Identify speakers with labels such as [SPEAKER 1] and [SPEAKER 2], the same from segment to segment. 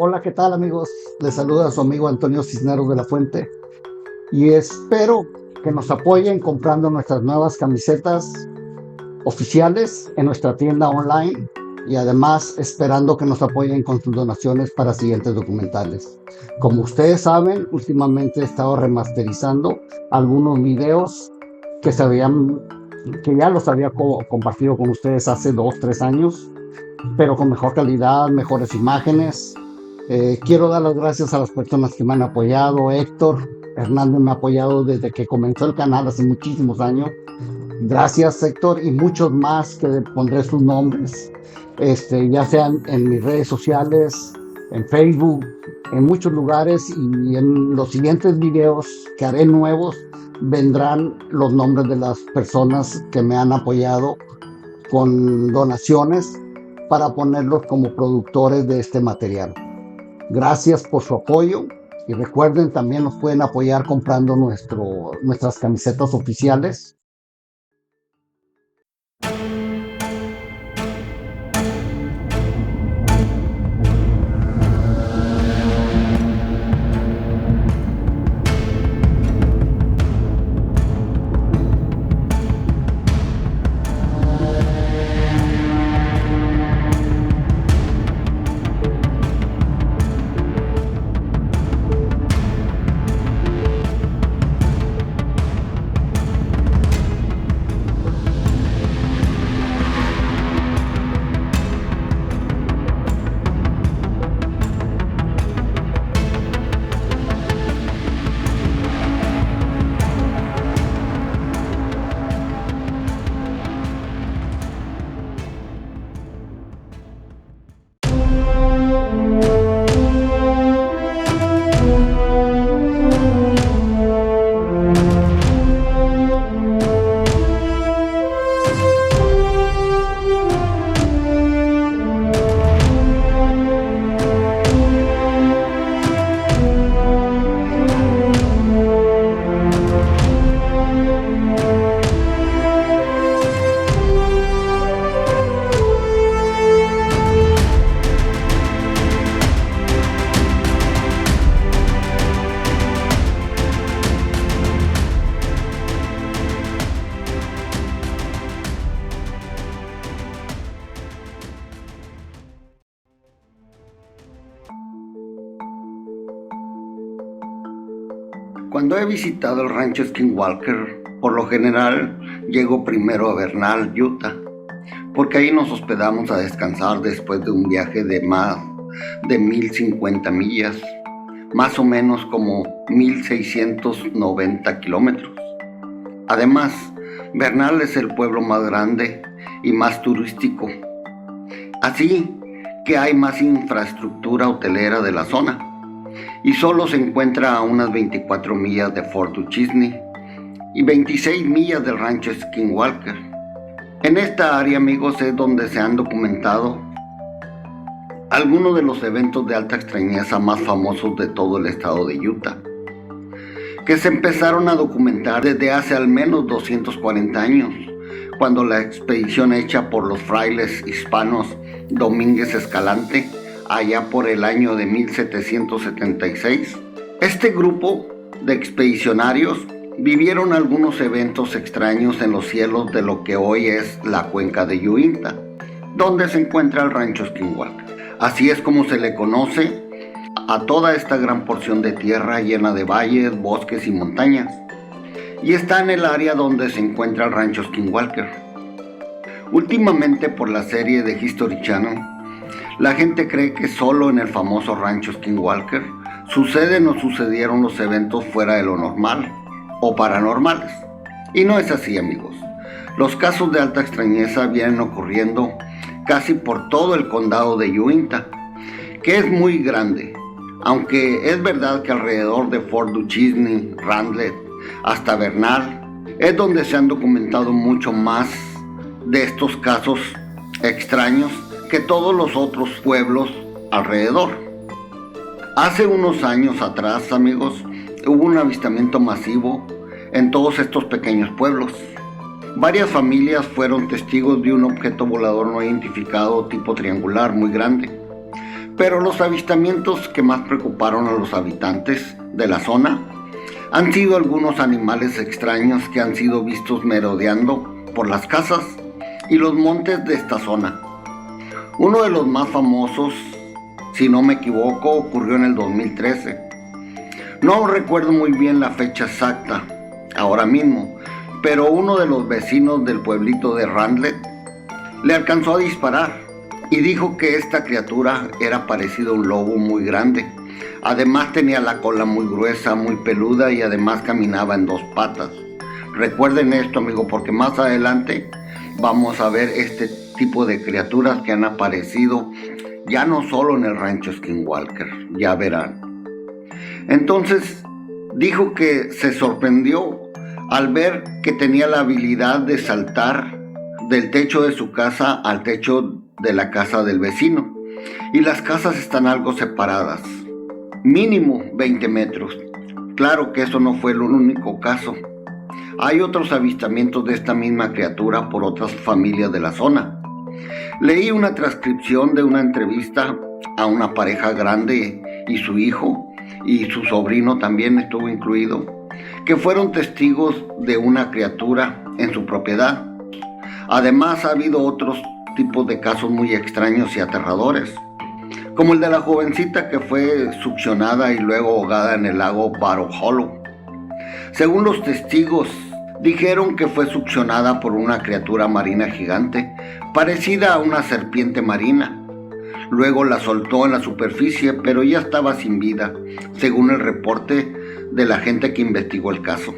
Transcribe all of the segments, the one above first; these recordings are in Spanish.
[SPEAKER 1] Hola, ¿qué tal amigos? Les saluda su amigo Antonio Cisneros de la Fuente y espero que nos apoyen comprando nuestras nuevas camisetas oficiales en nuestra tienda online y además esperando que nos apoyen con sus donaciones para siguientes documentales. Como ustedes saben, últimamente he estado remasterizando algunos videos que se habían, que ya los había compartido con ustedes hace 2, 3 años, pero con mejor calidad, mejores imágenes. Quiero dar las gracias a las personas que me han apoyado. Héctor Hernández me ha apoyado desde que comenzó el canal hace muchísimos años. Gracias, Héctor, y muchos más que pondré sus nombres, ya sean en mis redes sociales, en Facebook, en muchos lugares, y en los siguientes videos que haré nuevos vendrán los nombres de las personas que me han apoyado con donaciones para ponerlos como productores de este material. Gracias por su apoyo y recuerden, también nos pueden apoyar comprando nuestras camisetas oficiales.
[SPEAKER 2] Cuando he visitado el rancho Skinwalker, por lo general llego primero a Bernal, Utah, porque ahí nos hospedamos a descansar después de un viaje de más de 1050 millas, más o menos como 1690 kilómetros. Además, Bernal es el pueblo más grande y más turístico, así que hay más infraestructura hotelera de la zona, y solo se encuentra a unas 24 millas de Fort Duchesne y 26 millas del rancho Skinwalker. En esta área, amigos, es donde se han documentado algunos de los eventos de alta extrañeza más famosos de todo el estado de Utah, que se empezaron a documentar desde hace al menos 240 años, cuando la expedición hecha por los frailes hispanos Domínguez Escalante, allá por el año de 1776. Este grupo de expedicionarios vivieron algunos eventos extraños en los cielos de lo que hoy es la cuenca de Uinta, donde se encuentra el rancho Skinwalker. Así es como se le conoce a toda esta gran porción de tierra llena de valles, bosques y montañas, y está en el área donde se encuentra el rancho Skinwalker. Últimamente, por la serie de History Channel, la gente cree que solo en el famoso rancho Skinwalker suceden o sucedieron los eventos fuera de lo normal o paranormales. Y no es así, amigos. Los casos de alta extrañeza vienen ocurriendo casi por todo el condado de Uinta, que es muy grande, aunque es verdad que alrededor de Fort Duchesne, Randlet, hasta Bernal, es donde se han documentado mucho más de estos casos extraños que todos los otros pueblos alrededor. Hace unos años atrás, amigos, hubo un avistamiento masivo en todos estos pequeños pueblos. Varias familias fueron testigos de un objeto volador no identificado tipo triangular muy grande, Pero los avistamientos que más preocuparon a los habitantes de la zona han sido algunos animales extraños que han sido vistos merodeando por las casas y los montes de esta zona. Uno de los más famosos, si no me equivoco, ocurrió en el 2013. No recuerdo muy bien la fecha exacta ahora mismo, pero uno de los vecinos del pueblito de Randlet le alcanzó a disparar y dijo que esta criatura era parecida a un lobo muy grande. Además tenía la cola muy gruesa, muy peluda y además caminaba en dos patas. Recuerden esto, amigo, porque más adelante vamos a ver este tipo de criaturas que han aparecido ya no solo en el rancho Skinwalker, ya verán. Entonces dijo que se sorprendió al ver que tenía la habilidad de saltar del techo de su casa al techo de la casa del vecino, y las casas están algo separadas, mínimo 20 metros. Claro que eso no fue el único caso. Hay otros avistamientos de esta misma criatura por otras familias de la zona. Leí una transcripción de una entrevista a una pareja grande y su hijo, y su sobrino también estuvo incluido, que fueron testigos de una criatura en su propiedad. Además ha habido otros tipos de casos muy extraños y aterradores, como el de la jovencita que fue succionada y luego ahogada en el lago Battle Hollow. Según los testigos, dijeron que fue succionada por una criatura marina gigante, parecida a una serpiente marina. Luego la soltó en la superficie, pero ya estaba sin vida, según el reporte de la gente que investigó el caso.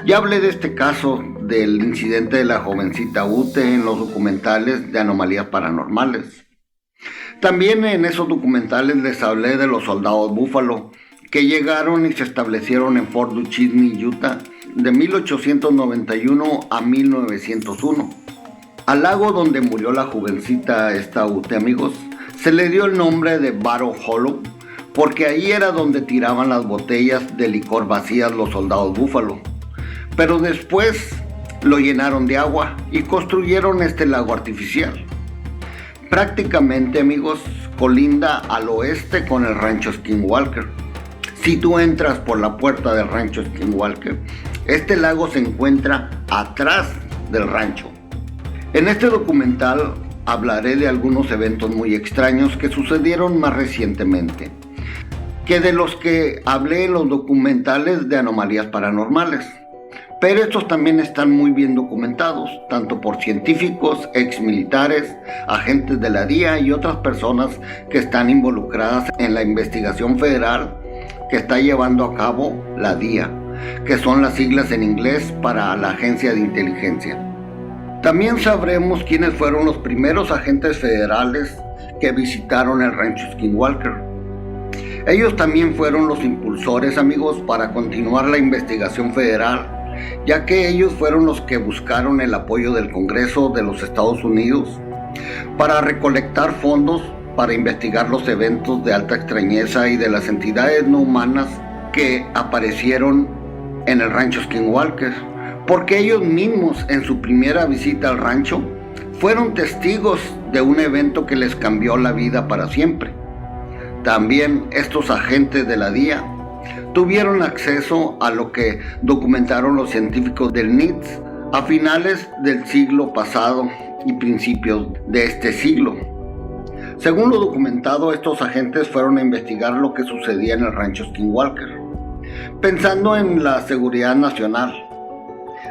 [SPEAKER 2] Ya hablé de este caso del incidente de la jovencita Ute en los documentales de anomalías paranormales. También en esos documentales les hablé de los soldados búfalo que llegaron y se establecieron en Fort Duchesne, Utah, de 1891 a 1901. Al lago donde murió la jovencita esta Ute, amigos, se le dio el nombre de Battle Hollow porque ahí era donde tiraban las botellas de licor vacías los soldados búfalo. Pero después lo llenaron de agua y construyeron este lago artificial. Prácticamente, amigos, colinda al oeste con el rancho Skinwalker. Si tú entras por la puerta del rancho Skinwalker, este lago se encuentra atrás del rancho. En este documental hablaré de algunos eventos muy extraños que sucedieron más recientemente, que de los que hablé en los documentales de anomalías paranormales. Pero estos también están muy bien documentados, tanto por científicos, exmilitares, agentes de la DIA y otras personas que están involucradas en la investigación federal que está llevando a cabo la DIA, que son las siglas en inglés para la Agencia de Inteligencia. También sabremos quiénes fueron los primeros agentes federales que visitaron el rancho Skinwalker. Ellos también fueron los impulsores, amigos, para continuar la investigación federal, ya que ellos fueron los que buscaron el apoyo del Congreso de los Estados Unidos para recolectar fondos para investigar los eventos de alta extrañeza y de las entidades no humanas que aparecieron en el rancho Skinwalker, porque ellos mismos en su primera visita al rancho fueron testigos de un evento que les cambió la vida para siempre. También estos agentes de la DIA tuvieron acceso a lo que documentaron los científicos del NITS a finales del siglo pasado y principios de este siglo. Según lo documentado, estos agentes fueron a investigar lo que sucedía en el rancho Skinwalker, pensando en la seguridad nacional.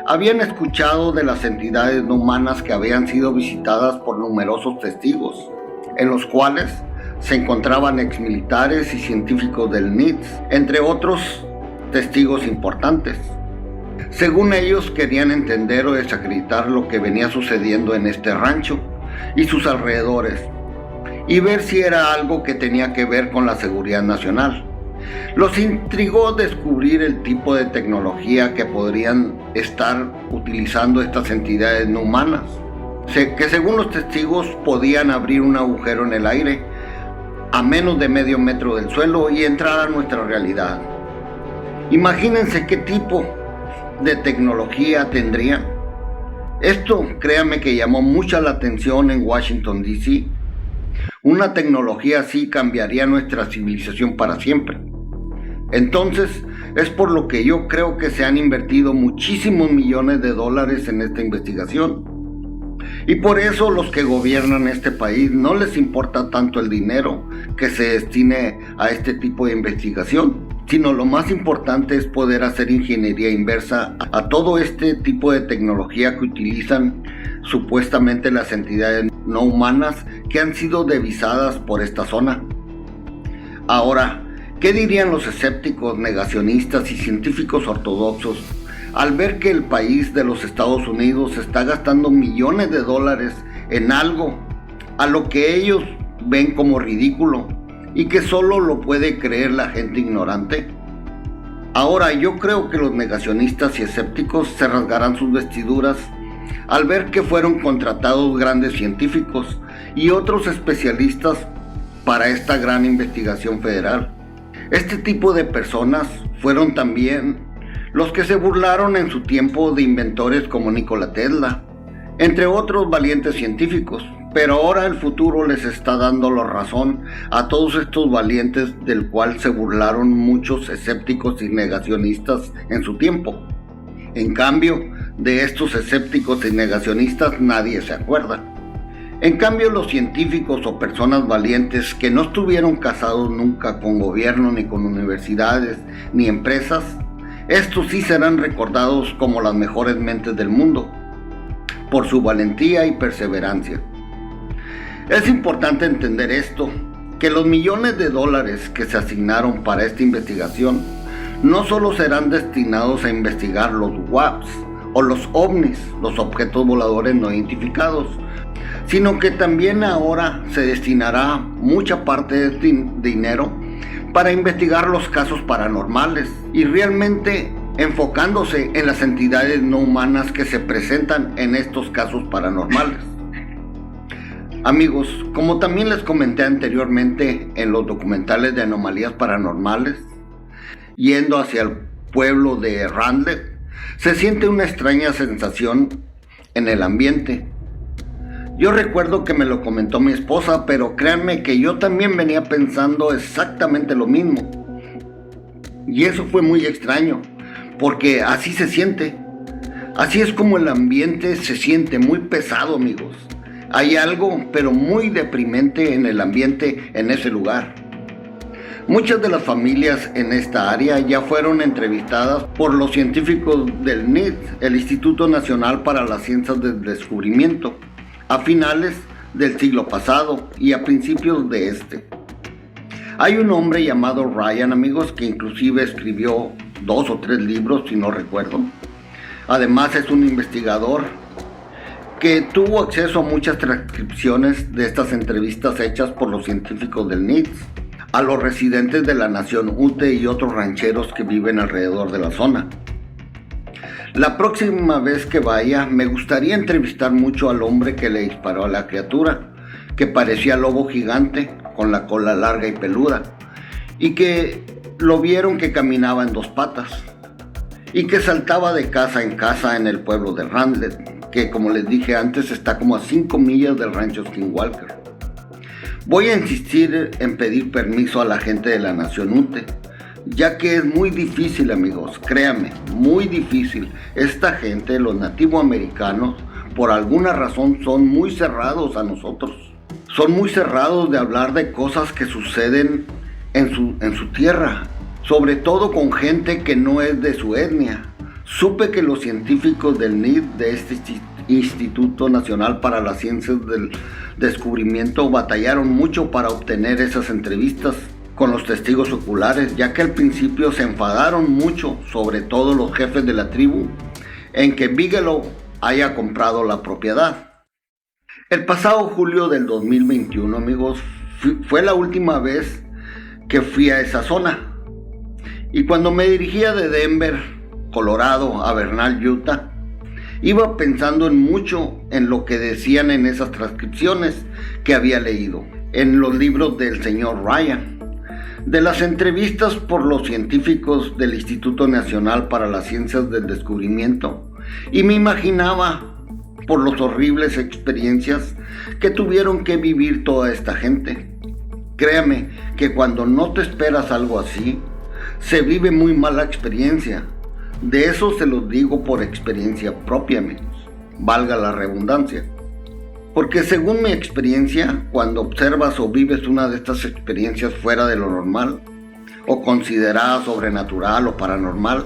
[SPEAKER 2] Habían escuchado de las entidades no humanas que habían sido visitadas por numerosos testigos, en los cuales se encontraban exmilitares y científicos del NITS, entre otros testigos importantes. Según ellos, querían entender o desacreditar lo que venía sucediendo en este rancho y sus alrededores, y ver si era algo que tenía que ver con la seguridad nacional. Los intrigó descubrir el tipo de tecnología que podrían estar utilizando estas entidades no humanas, que según los testigos podían abrir un agujero en el aire a menos de medio metro del suelo y entrar a nuestra realidad. Imagínense qué tipo de tecnología tendrían. Esto, créanme que llamó mucha la atención en Washington, D.C., Una tecnología así cambiaría nuestra civilización para siempre. Entonces, es por lo que yo creo que se han invertido muchísimos millones de dólares en esta investigación. Y por eso los que gobiernan este país no les importa tanto el dinero que se destine a este tipo de investigación, sino lo más importante es poder hacer ingeniería inversa a todo este tipo de tecnología que utilizan supuestamente las entidades no humanas que han sido devisadas por esta zona. Ahora, ¿qué dirían los escépticos, negacionistas y científicos ortodoxos al ver que el país de los Estados Unidos está gastando millones de dólares en algo a lo que ellos ven como ridículo y que solo lo puede creer la gente ignorante? Ahora, yo creo que los negacionistas y escépticos se rasgarán sus vestiduras al ver que fueron contratados grandes científicos y otros especialistas para esta gran investigación federal. Este tipo de personas fueron también los que se burlaron en su tiempo de inventores como Nikola Tesla, entre otros valientes científicos, pero ahora el futuro les está dando la razón a todos estos valientes del cual se burlaron muchos escépticos y negacionistas en su tiempo. En cambio, de estos escépticos y negacionistas nadie se acuerda. En cambio, los científicos o personas valientes que no estuvieron casados nunca con gobierno, ni con universidades, ni empresas, estos sí serán recordados como las mejores mentes del mundo, por su valentía y perseverancia. Es importante entender esto, que los millones de dólares que se asignaron para esta investigación no solo serán destinados a investigar los WAPs o los OVNIs, los objetos voladores no identificados, sino que también ahora se destinará mucha parte de este dinero para investigar los casos paranormales y realmente enfocándose en las entidades no humanas que se presentan en estos casos paranormales. Amigos, como también les comenté anteriormente en los documentales de anomalías paranormales, yendo hacia el pueblo de Randle, se siente una extraña sensación en el ambiente. Yo recuerdo que me lo comentó mi esposa, pero créanme que yo también venía pensando exactamente lo mismo. Y eso fue muy extraño, porque así se siente. Así es como el ambiente se siente, muy pesado, amigos. Hay algo, pero muy deprimente en el ambiente en ese lugar. Muchas de las familias en esta área ya fueron entrevistadas por los científicos del NIDS, el Instituto Nacional para las Ciencias del Descubrimiento, a finales del siglo pasado y a principios de este. Hay un hombre llamado Ryan, amigos, que inclusive escribió 2 o 3 libros, si no recuerdo. Además es un investigador que tuvo acceso a muchas transcripciones de estas entrevistas hechas por los científicos del NIDS a los residentes de la nación Ute y otros rancheros que viven alrededor de la zona. La próxima vez que vaya, me gustaría entrevistar mucho al hombre que le disparó a la criatura, que parecía lobo gigante, con la cola larga y peluda, y que lo vieron que caminaba en 2 patas, y que saltaba de casa en casa en el pueblo de Randle, que como les dije antes está como a 5 millas del rancho Skinwalker. Voy a insistir en pedir permiso a la gente de la nación Ute, ya que es muy difícil, amigos, créanme, muy difícil. Esta gente, los nativoamericanos, por alguna razón son muy cerrados a nosotros. Son muy cerrados de hablar de cosas que suceden en su tierra, sobre todo con gente que no es de su etnia. Supe que los científicos del NID, de este Instituto Nacional para las Ciencias del Descubrimiento, batallaron mucho para obtener esas entrevistas con los testigos oculares, ya que al principio se enfadaron mucho, sobre todo los jefes de la tribu, en que Bigelow haya comprado la propiedad. El pasado julio del 2021, amigos, fue la última vez que fui a esa zona. Y cuando me dirigía de Denver, Colorado, a Bernal, Utah, iba pensando mucho en lo que decían en esas transcripciones que había leído, en los libros del señor Ryan, de las entrevistas por los científicos del Instituto Nacional para las Ciencias del Descubrimiento, y me imaginaba por las horribles experiencias que tuvieron que vivir toda esta gente. Créame que cuando no te esperas algo así, se vive muy mala experiencia. De eso se los digo por experiencia propia, amigos, valga la redundancia. Porque según mi experiencia, cuando observas o vives una de estas experiencias fuera de lo normal, o considerada sobrenatural o paranormal,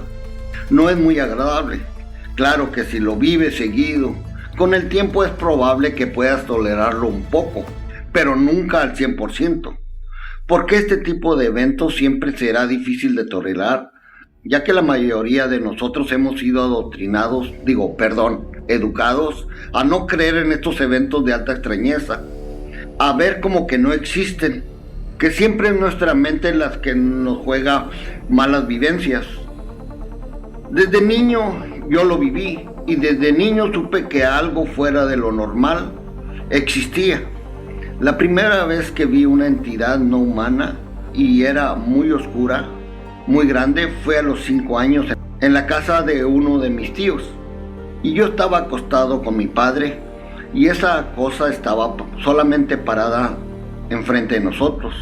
[SPEAKER 2] no es muy agradable. Claro que si lo vives seguido, con el tiempo es probable que puedas tolerarlo un poco, pero nunca al 100%, porque este tipo de eventos siempre será difícil de tolerar, ya que la mayoría de nosotros hemos sido educados a no creer en estos eventos de alta extrañeza, a ver como que no existen, que siempre en nuestra mente las que nos juega malas vivencias. Desde niño yo lo viví y desde niño supe que algo fuera de lo normal existía. La primera vez que vi una entidad no humana y era muy oscura, muy grande, fue a los 5 años en la casa de uno de mis tíos. Y yo estaba acostado con mi padre y esa cosa estaba solamente parada enfrente de nosotros.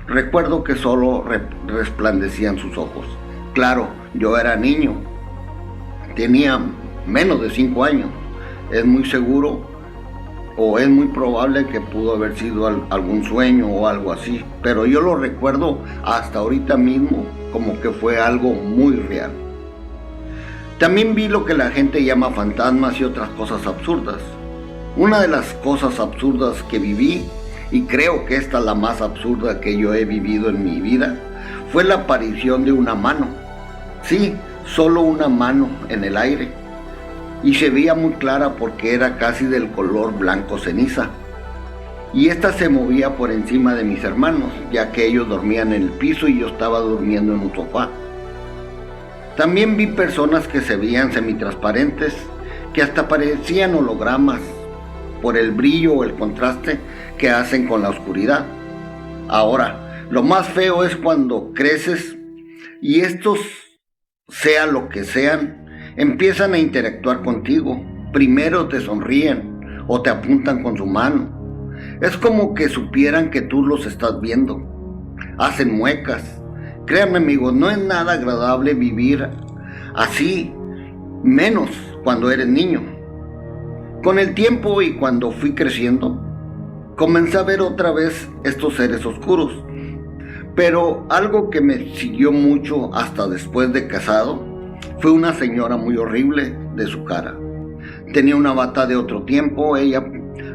[SPEAKER 2] Recuerdo que solo resplandecían sus ojos. Claro, yo era niño, tenía menos de 5 años. Es muy seguro o es muy probable que pudo haber sido algún sueño o algo así, pero yo lo recuerdo hasta ahorita mismo como que fue algo muy real. También vi lo que la gente llama fantasmas y otras cosas absurdas. Una de las cosas absurdas que viví, y creo que esta es la más absurda que yo he vivido en mi vida, fue la aparición de una mano. Sí, solo una mano en el aire. Y se veía muy clara porque era casi del color blanco ceniza. Y esta se movía por encima de mis hermanos, ya que ellos dormían en el piso y yo estaba durmiendo en un sofá. También vi personas que se veían semitransparentes, que hasta parecían hologramas, por el brillo o el contraste que hacen con la oscuridad. Ahora, lo más feo es cuando creces y estos, sea lo que sean, empiezan a interactuar contigo. Primero te sonríen o te apuntan con su mano. Es como que supieran que tú los estás viendo. Hacen muecas. Créanme, amigos, no es nada agradable vivir así, menos cuando eres niño. Con el tiempo y cuando fui creciendo, comencé a ver otra vez estos seres oscuros. Pero algo que me siguió mucho hasta después de casado fue una señora muy horrible de su cara. Tenía una bata de otro tiempo, ella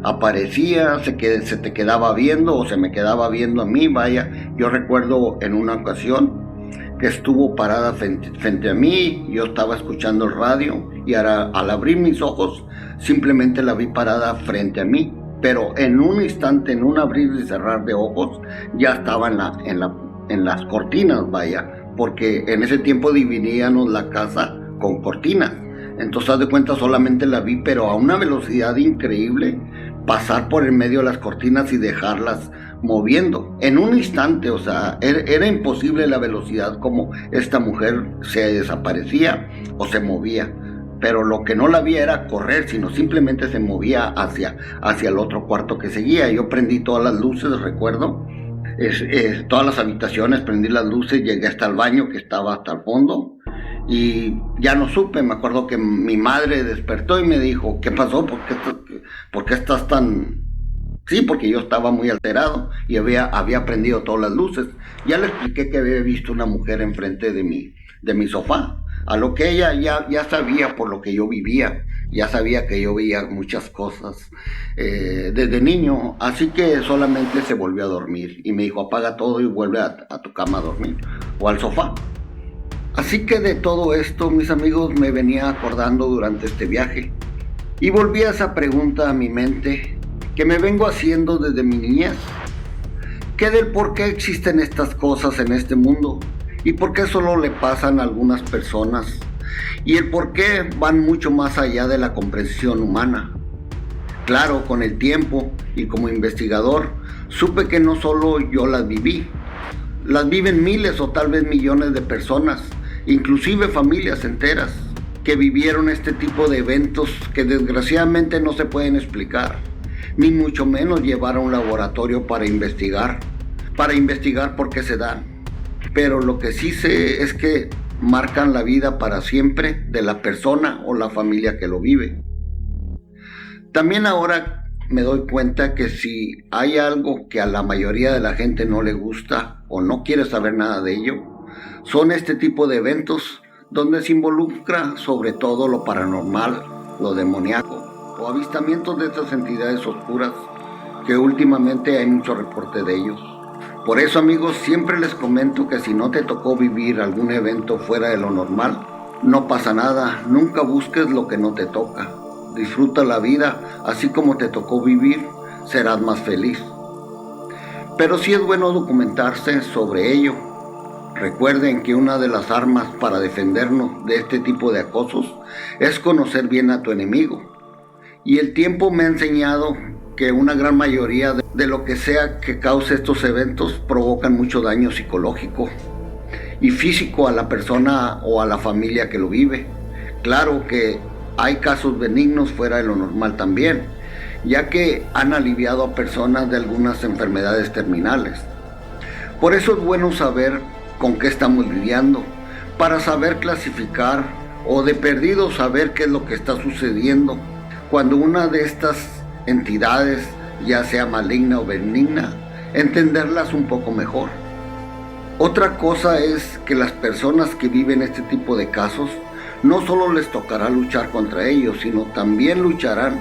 [SPEAKER 2] aparecía, se te quedaba viendo o se me quedaba viendo a mí, vaya. Yo recuerdo en una ocasión que estuvo parada frente a mí, yo estaba escuchando el radio y al abrir mis ojos simplemente la vi parada frente a mí, pero en un instante, en un abrir y cerrar de ojos, ya estaba en las cortinas, vaya, porque en ese tiempo dividíamos la casa con cortinas. Entonces, haz de cuenta, solamente la vi, pero a una velocidad increíble, pasar por el medio de las cortinas y dejarlas moviendo. En un instante, o sea, era imposible la velocidad como esta mujer se desaparecía o se movía. Pero lo que no la vi era correr, sino simplemente se movía hacia el otro cuarto que seguía. Yo prendí todas las luces, recuerdo, todas las habitaciones, prendí las luces, llegué hasta el baño que estaba hasta el fondo y ya no supe. Me acuerdo que mi madre despertó y me dijo, ¿qué pasó? ¿Por qué estás tan...? Sí, porque yo estaba muy alterado y había prendido todas las luces. Ya le expliqué que había visto una mujer enfrente de mi sofá, a lo que ella ya sabía por lo que yo vivía. Ya sabía que yo veía muchas cosas desde niño, así que solamente se volvió a dormir y me dijo, apaga todo y vuelve a tu cama a dormir o al sofá. Así que de todo esto, mis amigos, me venía acordando durante este viaje y volví a esa pregunta a mi mente que me vengo haciendo desde mi niñez. ¿Qué del por qué existen estas cosas en este mundo? ¿Y por qué solo le pasan a algunas personas? Y el por qué van mucho más allá de la comprensión humana. Claro, con el tiempo y como investigador, supe que no solo yo las viví, las viven miles o tal vez millones de personas, inclusive familias enteras. que vivieron este tipo de eventos que desgraciadamente no se pueden explicar, ni mucho menos llevar a un laboratorio para investigar por qué se dan. Pero lo que sí sé es que marcan la vida para siempre de la persona o la familia que lo vive. También ahora me doy cuenta que si hay algo que a la mayoría de la gente no le gusta o no quiere saber nada de ello, son este tipo de eventos donde se involucra sobre todo lo paranormal, lo demoníaco o avistamientos de estas entidades oscuras que últimamente hay mucho reporte de ellos. Por eso, amigos, siempre les comento que si no te tocó vivir algún evento fuera de lo normal, no pasa nada, nunca busques lo que no te toca. Disfruta la vida, así como te tocó vivir, serás más feliz. Pero sí es bueno documentarse sobre ello. Recuerden que una de las armas para defendernos de este tipo de acosos es conocer bien a tu enemigo. Y el tiempo me ha enseñado que una gran mayoría de lo que sea que cause estos eventos provocan mucho daño psicológico y físico a la persona o a la familia que lo vive. Claro que hay casos benignos fuera de lo normal también, ya que han aliviado a personas de algunas enfermedades terminales. Por eso es bueno saber con qué estamos lidiando, para saber clasificar o de perdido saber qué es lo que está sucediendo cuando una de estas entidades, ya sea maligna o benigna, entenderlas un poco mejor. Otra cosa es que las personas que viven este tipo de casos no solo les tocará luchar contra ellos, sino también lucharán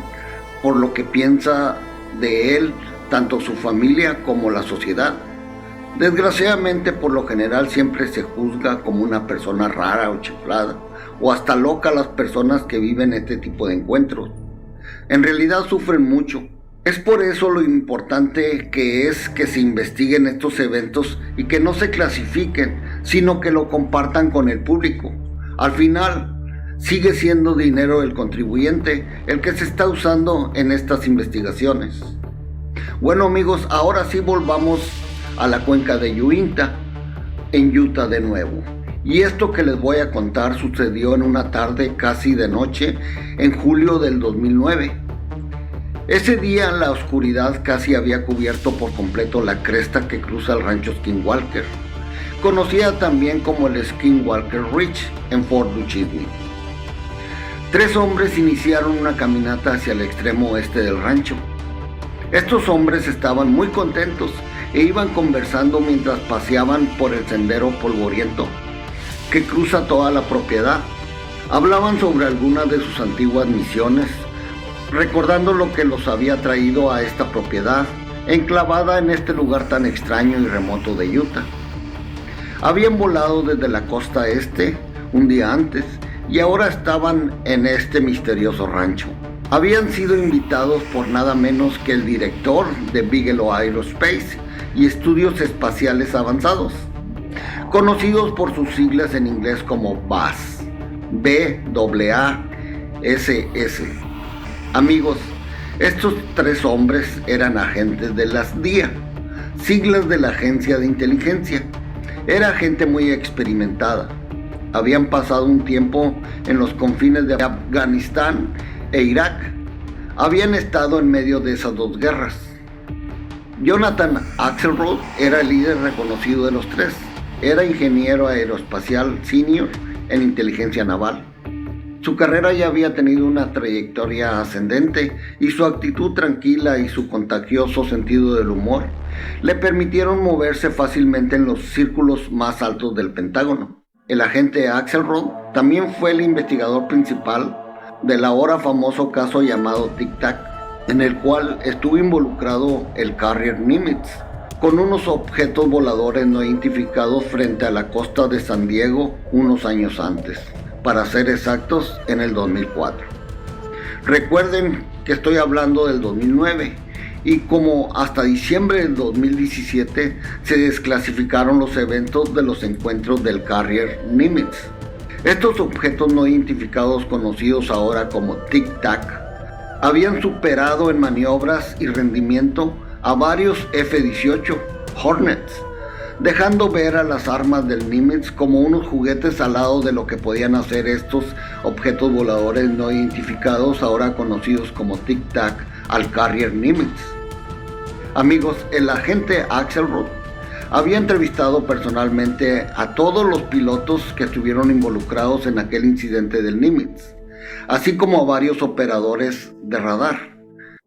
[SPEAKER 2] por lo que piensa de él tanto su familia como la sociedad. Desgraciadamente, por lo general siempre se juzga como una persona rara o chiflada o hasta loca a las personas que viven este tipo de encuentros. En realidad sufren mucho. Es por eso lo importante que es que se investiguen estos eventos y que no se clasifiquen, sino que lo compartan con el público. Al final, sigue siendo dinero del contribuyente el que se está usando en estas investigaciones. Bueno, amigos, ahora sí volvamos a la cuenca de Uinta, en Utah de nuevo. Y esto que les voy a contar sucedió en una tarde casi de noche en julio del 2009. Ese día la oscuridad casi había cubierto por completo la cresta que cruza el rancho Skinwalker, conocida también como el Skinwalker Ridge en Fort Duchesne. 3 hombres iniciaron una caminata hacia el extremo oeste del rancho. Estos hombres estaban muy contentos e iban conversando mientras paseaban por el sendero polvoriento que cruza toda la propiedad. Hablaban sobre algunas de sus antiguas misiones, recordando lo que los había traído a esta propiedad, enclavada en este lugar tan extraño y remoto de Utah. Habían volado desde la costa este un día antes y ahora estaban en este misterioso rancho. Habían sido invitados por nada menos que el director de Bigelow Aerospace y Estudios Espaciales Avanzados, conocidos por sus siglas en inglés como BASS, B-A-S-S. Amigos, estos 3 hombres eran agentes de las DIA, siglas de la Agencia de Inteligencia. Era gente muy experimentada. Habían pasado un tiempo en los confines de Afganistán e Irak. Habían estado en medio de esas 2 guerras. Jonathan Axelrod era el líder reconocido de los 3. Era ingeniero aeroespacial senior en inteligencia naval. Su carrera ya había tenido una trayectoria ascendente y su actitud tranquila y su contagioso sentido del humor le permitieron moverse fácilmente en los círculos más altos del Pentágono. El agente Axelrod también fue el investigador principal del ahora famoso caso llamado Tic Tac, en el cual estuvo involucrado el Carrier Nimitz, con unos objetos voladores no identificados frente a la costa de San Diego unos años antes, para ser exactos en el 2004. Recuerden que estoy hablando del 2009 y como hasta diciembre del 2017 se desclasificaron los eventos de los encuentros del Carrier Nimitz. Estos objetos no identificados, conocidos ahora como Tic Tac, habían superado en maniobras y rendimiento a varios F-18 Hornets, dejando ver a las armas del Nimitz como unos juguetes al lado de lo que podían hacer estos objetos voladores no identificados, ahora conocidos como Tic Tac al Carrier Nimitz. Amigos, el agente Axelrod había entrevistado personalmente a todos los pilotos que estuvieron involucrados en aquel incidente del Nimitz, así como a varios operadores de radar,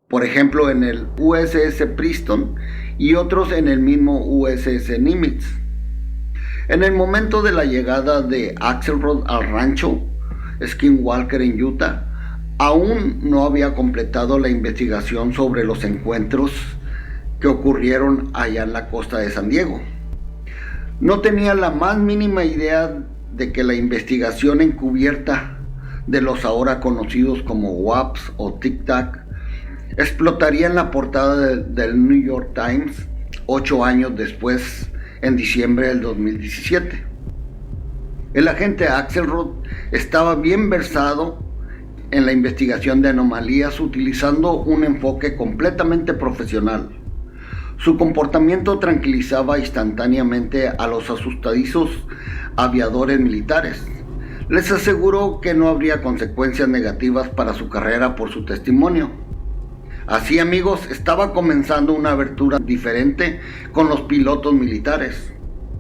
[SPEAKER 2] por ejemplo en el USS Princeton y otros en el mismo USS Nimitz. En el momento de la llegada de Axelrod al rancho Skinwalker en Utah, aún no había completado la investigación sobre los encuentros que ocurrieron allá en la costa de San Diego. No tenía la más mínima idea de que la investigación encubierta de los ahora conocidos como WAPs o Tic Tac explotaría en la portada del New York Times 8 años después, en diciembre del 2017. El agente Axelrod estaba bien versado en la investigación de anomalías utilizando un enfoque completamente profesional. Su comportamiento tranquilizaba instantáneamente a los asustadizos aviadores militares. Les aseguró que no habría consecuencias negativas para su carrera por su testimonio. Así, amigos, estaba comenzando una abertura diferente con los pilotos militares.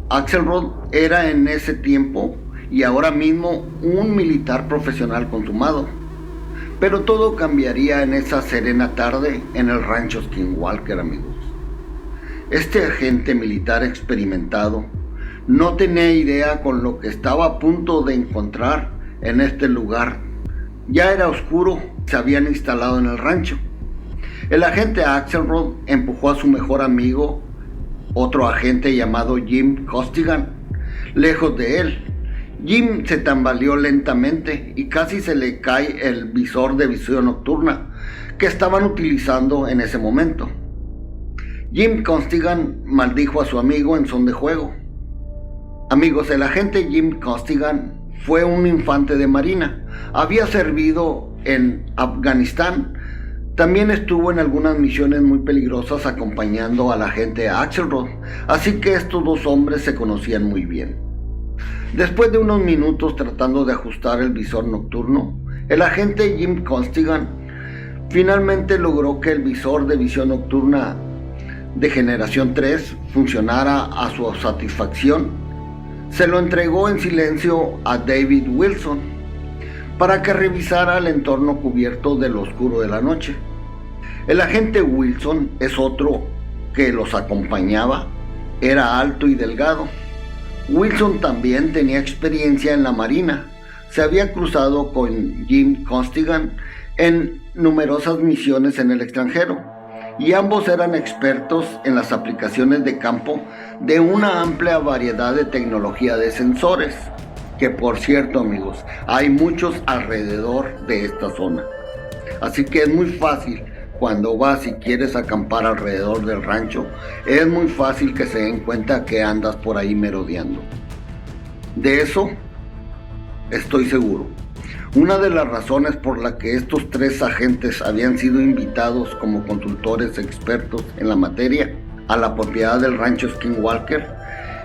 [SPEAKER 2] Axelrod era en ese tiempo y ahora mismo un militar profesional consumado. Pero todo cambiaría en esa serena tarde en el rancho Skinwalker, amigos. Este agente militar experimentado no tenía idea con lo que estaba a punto de encontrar en este lugar. Ya era oscuro, se habían instalado en el rancho. El agente Axelrod empujó a su mejor amigo, otro agente llamado Jim Costigan, lejos de él. Jim se tambaleó lentamente y casi se le cae el visor de visión nocturna que estaban utilizando en ese momento. Jim Costigan maldijo a su amigo en son de juego. Amigos, el agente Jim Costigan fue un infante de marina. Había servido en Afganistán. También estuvo en algunas misiones muy peligrosas acompañando al agente Axelrod, así que estos dos hombres se conocían muy bien. Después de unos minutos tratando de ajustar el visor nocturno, el agente Jim Costigan finalmente logró que el visor de visión nocturna de generación 3 funcionara a su satisfacción. Se lo entregó en silencio a David Wilson para que revisara el entorno cubierto de lo oscuro de la noche. El agente Wilson es otro que los acompañaba. Era alto y delgado. Wilson también tenía experiencia en la marina. Se había cruzado con Jim Costigan en numerosas misiones en el extranjero, y ambos eran expertos en las aplicaciones de campo de una amplia variedad de tecnología de sensores, que por cierto, amigos, hay muchos alrededor de esta zona. Así que es muy fácil, cuando vas y quieres acampar alrededor del rancho, es muy fácil que se den cuenta que andas por ahí merodeando. De eso estoy seguro. Una de las razones por la que estos tres agentes habían sido invitados como consultores expertos en la materia a la propiedad del rancho Skinwalker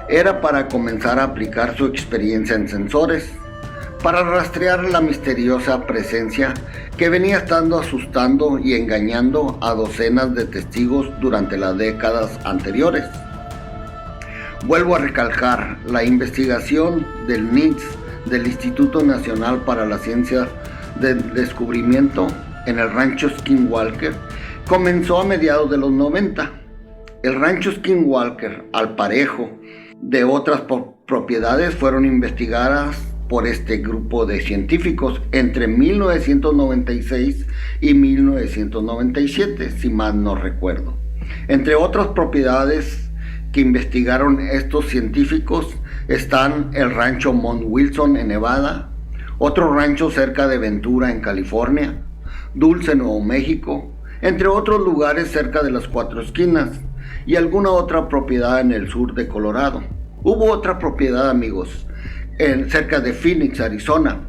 [SPEAKER 2] era para comenzar a aplicar su experiencia en sensores, para rastrear la misteriosa presencia que venía estando asustando y engañando a docenas de testigos durante las décadas anteriores. Vuelvo a recalcar, la investigación del NICS, del Instituto Nacional para la Ciencia del Descubrimiento en el rancho Skinwalker, comenzó a mediados de los 90. El rancho Skinwalker, al parejo de otras propiedades, fueron investigadas por este grupo de científicos entre 1996 y 1997, si mal no recuerdo. Entre otras propiedades que investigaron estos científicos están el rancho Mount Wilson en Nevada, otro rancho cerca de Ventura en California, Dulce, Nuevo México, entre otros lugares cerca de las Cuatro Esquinas y alguna otra propiedad en el sur de Colorado. Hubo otra propiedad, amigos, cerca de Phoenix, Arizona,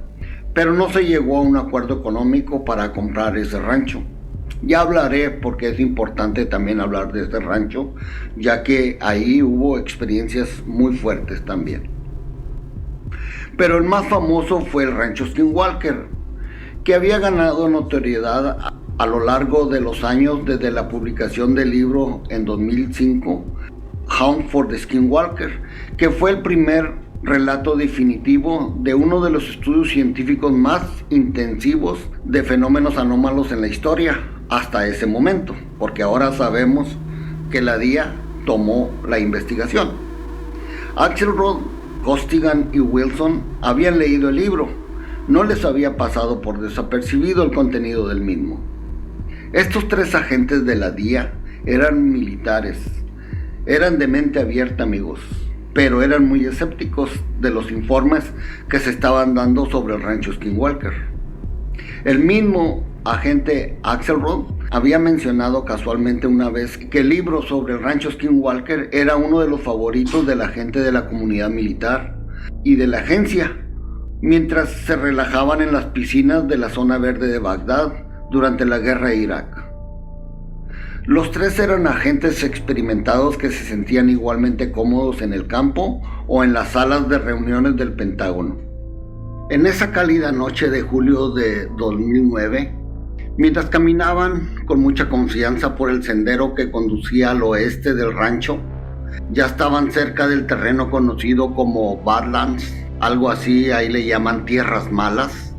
[SPEAKER 2] pero no se llegó a un acuerdo económico para comprar ese rancho. Ya hablaré porque es importante también hablar de este rancho, ya que ahí hubo experiencias muy fuertes también. Pero el más famoso fue el rancho Skinwalker, que había ganado notoriedad a lo largo de los años desde la publicación del libro en 2005, Hunt for the Skinwalker, que fue el primer relato definitivo de uno de los estudios científicos más intensivos de fenómenos anómalos en la historia hasta ese momento, porque ahora sabemos que la DIA tomó la investigación. Axelrod, Costigan y Wilson habían leído el libro. No les había pasado por desapercibido el contenido del mismo. Estos tres agentes de la DIA eran militares, eran de mente abierta, amigos, pero eran muy escépticos de los informes que se estaban dando sobre el rancho Skinwalker. El mismo agente Axelrod había mencionado casualmente una vez que el libro sobre el rancho Skinwalker era uno de los favoritos de la gente de la comunidad militar y de la agencia, mientras se relajaban en las piscinas de la zona verde de Bagdad durante la guerra de Irak. Los tres eran agentes experimentados que se sentían igualmente cómodos en el campo o en las salas de reuniones del Pentágono. En esa cálida noche de julio de 2009, mientras caminaban con mucha confianza por el sendero que conducía al oeste del rancho, ya estaban cerca del terreno conocido como Badlands, algo así, ahí le llaman tierras malas.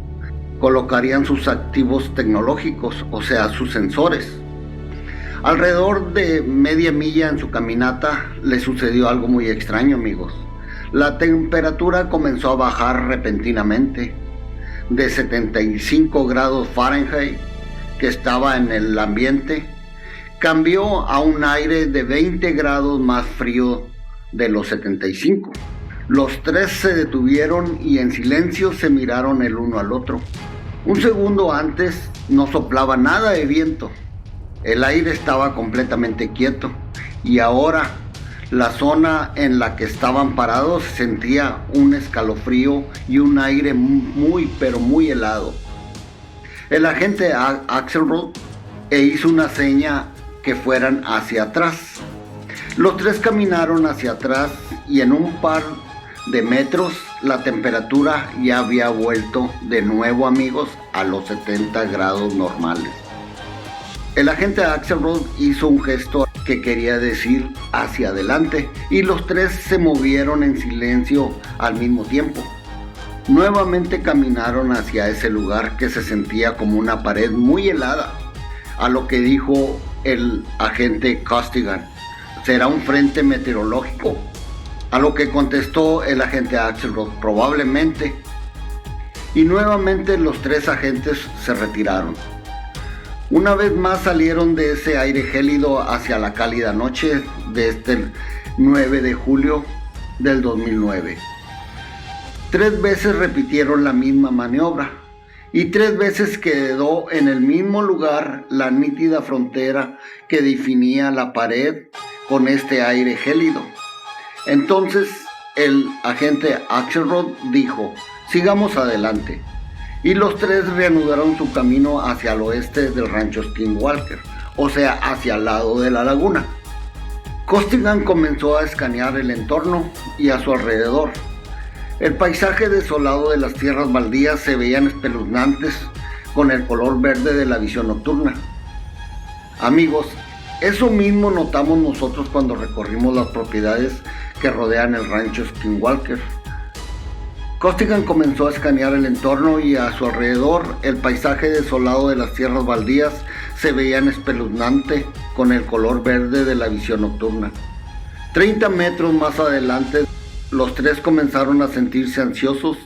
[SPEAKER 2] Colocarían sus activos tecnológicos, o sea, sus sensores. Alrededor de media milla en su caminata le sucedió algo muy extraño, amigos. La temperatura comenzó a bajar repentinamente. De 75 grados Fahrenheit que estaba en el ambiente, cambió a un aire de 20 grados más frío de los 75. Los tres se detuvieron y en silencio se miraron el uno al otro. Un segundo antes no soplaba nada de viento. El aire estaba completamente quieto y ahora la zona en la que estaban parados sentía un escalofrío y un aire muy pero muy helado. El agente Axelrod hizo una seña que fueran hacia atrás. Los tres caminaron hacia atrás y en un par de metros la temperatura ya había vuelto de nuevo, amigos, a los 70 grados normales. El agente Axelrod hizo un gesto que quería decir hacia adelante y los tres se movieron en silencio al mismo tiempo. Nuevamente caminaron hacia ese lugar que se sentía como una pared muy helada, a lo que dijo el agente Costigan: ¿será un frente meteorológico? A lo que contestó el agente Axelrod: probablemente. Y nuevamente los tres agentes se retiraron. Una vez más salieron de ese aire gélido hacia la cálida noche de este 9 de julio del 2009. 3 veces repitieron la misma maniobra y 3 veces quedó en el mismo lugar la nítida frontera que definía la pared con este aire gélido. Entonces el agente Axelrod dijo: sigamos adelante. Y los tres reanudaron su camino hacia el oeste del rancho Skinwalker, o sea, hacia el lado de la laguna. Costigan comenzó a escanear el entorno y a su alrededor. El paisaje desolado de las tierras baldías se veían espeluznantes con el color verde de la visión nocturna. Amigos, eso mismo notamos nosotros cuando recorrimos las propiedades que rodean el rancho Skinwalker. Costigan comenzó a escanear el entorno y a su alrededor el paisaje desolado de las tierras baldías se veía espeluznante con el color verde de la visión nocturna. 30 metros más adelante, los tres comenzaron a sentirse ansiosos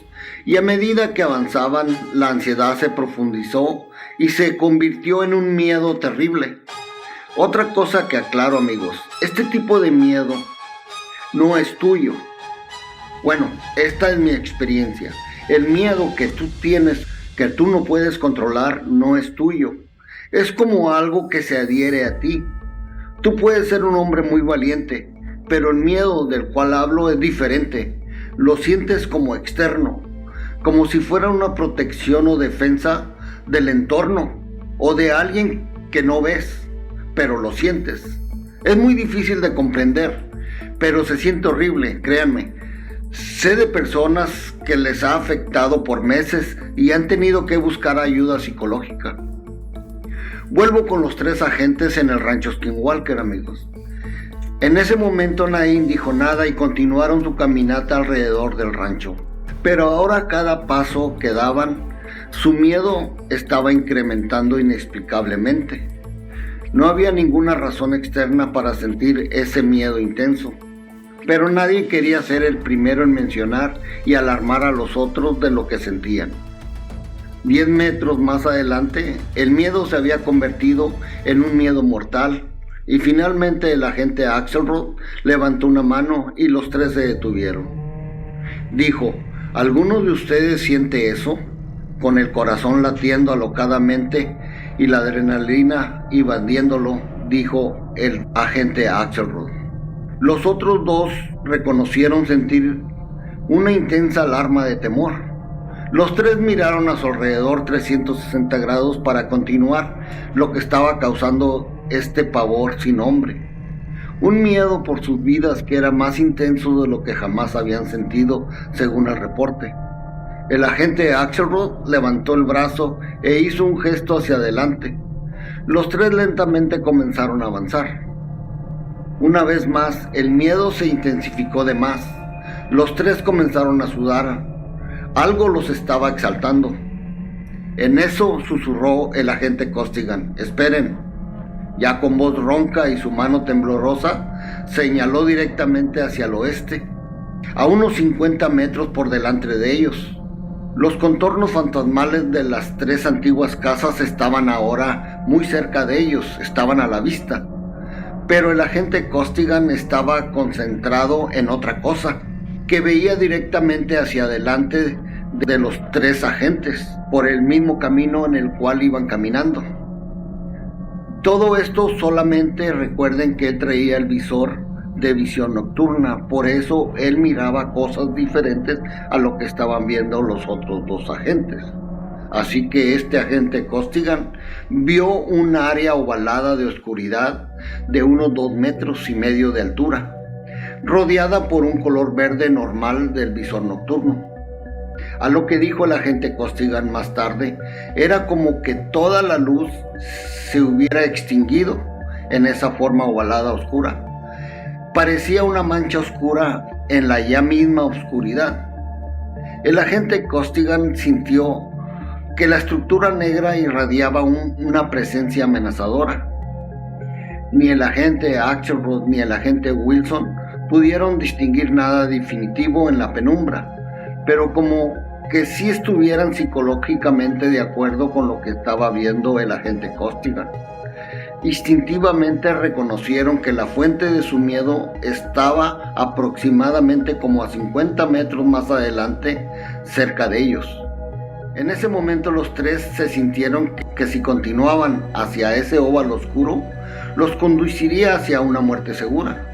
[SPEAKER 2] y a medida que avanzaban, la ansiedad se profundizó y se convirtió en un miedo terrible. Otra cosa que aclaro, amigos, este tipo de miedo no es tuyo. Bueno, esta es mi experiencia. El miedo que tú tienes, que tú no puedes controlar, no es tuyo. Es como algo que se adhiere a ti. Tú puedes ser un hombre muy valiente, pero el miedo del cual hablo es diferente. Lo sientes como externo, como si fuera una protección o defensa del entorno o de alguien que no ves, pero lo sientes. Es muy difícil de comprender, pero se siente horrible, créanme. Sé de personas que les ha afectado por meses y han tenido que buscar ayuda psicológica. Vuelvo con los 3 agentes en el rancho Skinwalker, amigos. En ese momento nadie dijo nada y continuaron su caminata alrededor del rancho. Pero ahora cada paso que daban, su miedo estaba incrementando inexplicablemente. No había ninguna razón externa para sentir ese miedo intenso, pero nadie quería ser el primero en mencionar y alarmar a los otros de lo que sentían. 10 metros más adelante, el miedo se había convertido en un miedo mortal y finalmente el agente Axelrod levantó una mano y los 3 se detuvieron. Dijo: ¿alguno de ustedes siente eso? Con el corazón latiendo alocadamente y la adrenalina invadiéndolo, dijo el agente Axelrod. Los otros 2 reconocieron sentir una intensa alarma de temor. Los 3 miraron a su alrededor 360 grados para continuar lo que estaba causando este pavor sin nombre. Un miedo por sus vidas que era más intenso de lo que jamás habían sentido, según el reporte. El agente Axelrod levantó el brazo e hizo un gesto hacia adelante. Los 3 lentamente comenzaron a avanzar. Una vez más, el miedo se intensificó de más. Los 3 comenzaron a sudar. Algo los estaba exaltando. En eso susurró el agente Costigan: esperen. Ya con voz ronca y su mano temblorosa, señaló directamente hacia el oeste, a unos 50 metros por delante de ellos. Los contornos fantasmales de las 3 antiguas casas estaban ahora muy cerca de ellos, estaban a la vista. Pero el agente Costigan estaba concentrado en otra cosa, que veía directamente hacia adelante de los 3 agentes, por el mismo camino en el cual iban caminando. Todo esto solamente recuerden que él traía el visor de visión nocturna, por eso él miraba cosas diferentes a lo que estaban viendo los otros 2 agentes. Así que este agente Costigan vio un área ovalada de oscuridad de unos 2,5 metros de altura, rodeada por un color verde normal del visor nocturno. A lo que dijo el agente Costigan más tarde, era como que toda la luz se hubiera extinguido en esa forma ovalada oscura. Parecía una mancha oscura en la ya misma oscuridad. El agente Costigan sintió que la estructura negra irradiaba una presencia amenazadora. Ni el agente Axelrod ni el agente Wilson pudieron distinguir nada definitivo en la penumbra, pero como que sí estuvieran psicológicamente de acuerdo con lo que estaba viendo el agente Costigan. Instintivamente reconocieron que la fuente de su miedo estaba aproximadamente como a 50 metros más adelante, cerca de ellos. En ese momento los 3 se sintieron que si continuaban hacia ese óvalo oscuro, los conduciría hacia una muerte segura.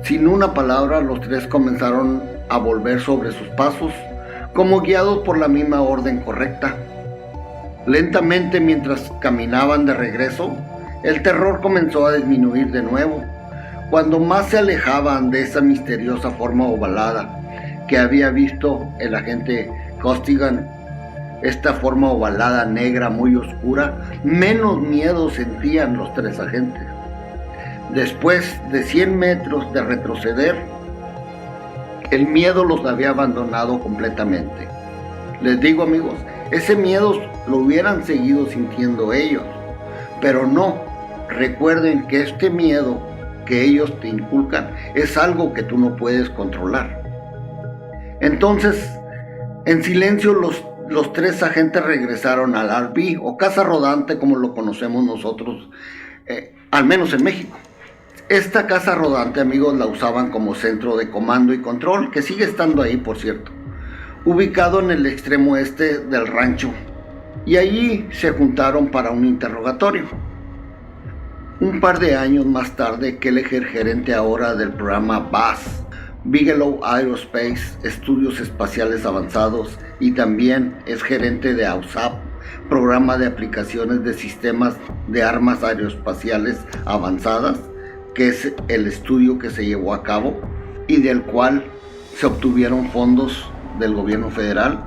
[SPEAKER 2] Sin una palabra, los 3 comenzaron a volver sobre sus pasos, como guiados por la misma orden correcta. Lentamente, mientras caminaban de regreso, el terror comenzó a disminuir de nuevo. Cuando más se alejaban de esa misteriosa forma ovalada que había visto el agente Costigan, esta forma ovalada negra muy oscura, menos miedo sentían los 3 agentes. Después de 100 metros de retroceder, el miedo los había abandonado completamente. Les digo, amigos, ese miedo lo hubieran seguido sintiendo ellos, pero no. Recuerden que este miedo que ellos te inculcan es algo que tú no puedes controlar. Entonces, en silencio, los 3 agentes regresaron al RV o casa rodante, como lo conocemos nosotros, al menos en México. Esta casa rodante, amigos, la usaban como centro de comando y control, que sigue estando ahí, por cierto, ubicado en el extremo este del rancho, y allí se juntaron para un interrogatorio. Un par de años más tarde, Kelleher, gerente ahora del programa BAS, Bigelow Aerospace, Estudios Espaciales Avanzados, y también es gerente de AUSAP, programa de aplicaciones de sistemas de armas aeroespaciales avanzadas, que es el estudio que se llevó a cabo y del cual se obtuvieron fondos del gobierno federal.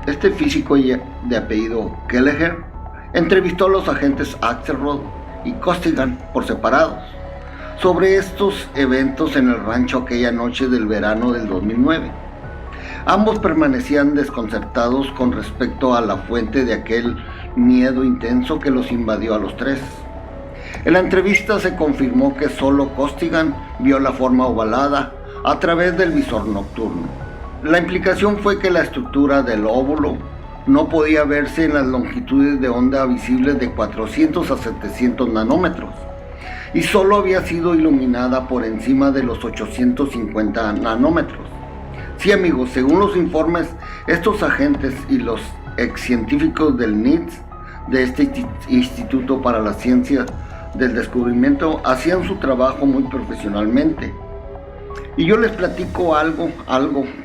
[SPEAKER 2] Este físico de apellido Kelleher entrevistó a los agentes Axelrod y Costigan por separados sobre estos eventos en el rancho aquella noche del verano del 2009. Ambos permanecían desconcertados con respecto a la fuente de aquel miedo intenso que los invadió a los tres. En la entrevista se confirmó que solo Costigan vio la forma ovalada a través del visor nocturno. La implicación fue que la estructura del óvulo no podía verse en las longitudes de onda visibles de 400 a 700 nanómetros y solo había sido iluminada por encima de los 850 nanómetros. Sí, amigos, según los informes, estos agentes y los ex científicos del NITS, de este Instituto para la Ciencia del Descubrimiento, hacían su trabajo muy profesionalmente. Y yo les platico algo,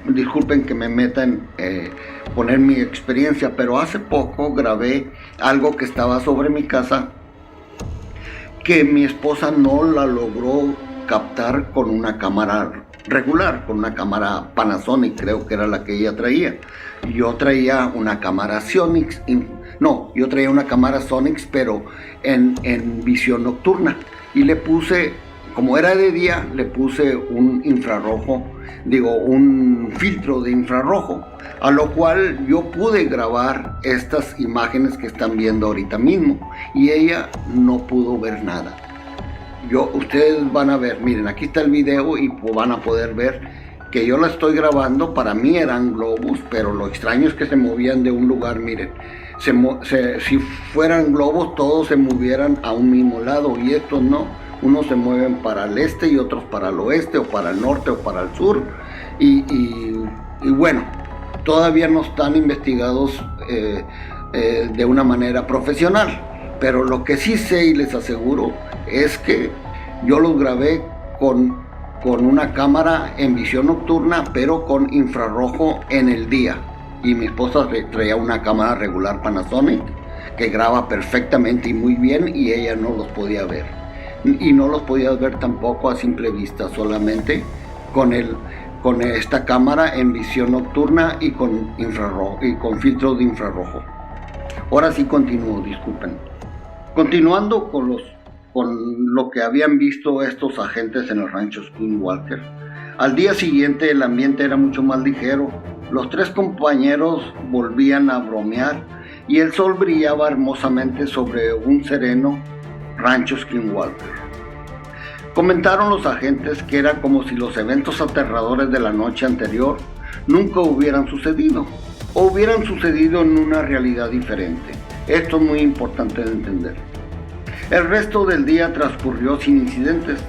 [SPEAKER 2] disculpen que me meta en poner mi experiencia, pero hace poco grabé algo que estaba sobre mi casa que mi esposa no la logró captar con una cámara regular, con una cámara Panasonic, creo que era la que ella traía. Yo traía una cámara Sonix, yo traía una cámara Sonix, pero en visión nocturna, y le puse, como era de día, le puse un filtro de infrarrojo, a lo cual yo pude grabar estas imágenes que están viendo ahorita mismo, y ella no pudo ver nada. Ustedes van a ver, miren, aquí está el video y van a poder ver que yo la estoy grabando. Para mí eran globos, pero lo extraño es que se movían de un lugar, miren. Si fueran globos, todos se movieran a un mismo lado, y estos no. Unos se mueven para el este y otros para el oeste, o para el norte o para el sur. Y bueno, todavía no están investigados de una manera profesional. Pero lo que sí sé y les aseguro es que yo los grabé con una cámara en visión nocturna, pero con infrarrojo en el día. Y mi esposa traía una cámara regular Panasonic que graba perfectamente y muy bien, y ella no los podía ver. Y no los podía ver tampoco a simple vista, solamente con esta cámara en visión nocturna y con infrarrojo y con filtros de infrarrojo. Ahora sí continúo, disculpen. Continuando con lo que habían visto estos agentes en el rancho Skinwalker, al día siguiente el ambiente era mucho más ligero. Los tres compañeros volvían a bromear y el sol brillaba hermosamente sobre un sereno rancho Skinwalker. Comentaron los agentes que era como si los eventos aterradores de la noche anterior nunca hubieran sucedido, o hubieran sucedido en una realidad diferente. Esto es muy importante de entender. El resto del día transcurrió sin incidentes.